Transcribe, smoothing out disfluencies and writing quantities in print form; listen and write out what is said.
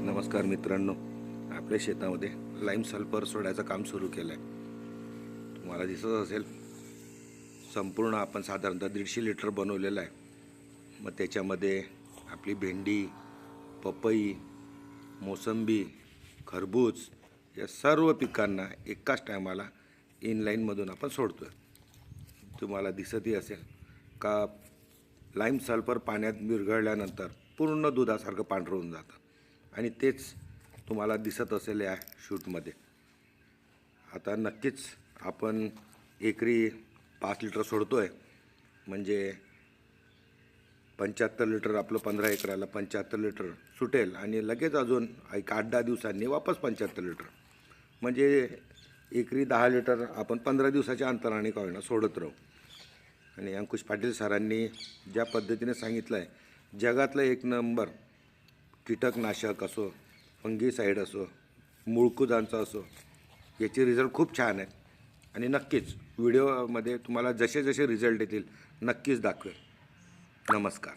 नमस्कार मित्रांनो, आपल्या शेतामध्ये लाईम सल्फर सोडायचं काम सुरू केलं आहे. तुम्हाला दिसत असेल, संपूर्ण आपण साधारणतः 150 लिटर बनवलेलं आहे. मग त्याच्यामध्ये आपली भेंडी, पपई, मोसंबी, खरबूज या सर्व पिकांना एकाच टायमाला इनलाईनमधून आपण सोडतो आहे. तुम्हाला दिसतही असेल का लाईम सल्फर पाण्यात विरघळल्यानंतर पूर्ण दुधासारखं पांढरं होऊन जातं आणि तेच तुम्हाला दिसत असेल या शूटमध्ये. आता नक्कीच आपण एकरी 5 लिटर सोडतो आहे, म्हणजे 75 लिटर आपलं 15 एकराला 75 लिटर सुटेल आणि लगेच अजून एक 8-10 दिवसांनी वापस 75 लिटर, म्हणजे एकरी 10 लिटर आपण 15 दिवसाच्या अंतराने का होईना सोडत राहू. आणि अंकुश पाटील सरांनी ज्या पद्धतीने सांगितलं आहे, जगातलं एक नंबर कीटकनाशक असो, फंगीसाईड असो, मुळकुजांचा असो, याचे रिझल्ट खूप छान आहेत. आणि नक्कीच व्हिडिओमध्ये तुम्हाला जसे जसे रिझल्ट येतील नक्कीच दाखवेल. नमस्कार.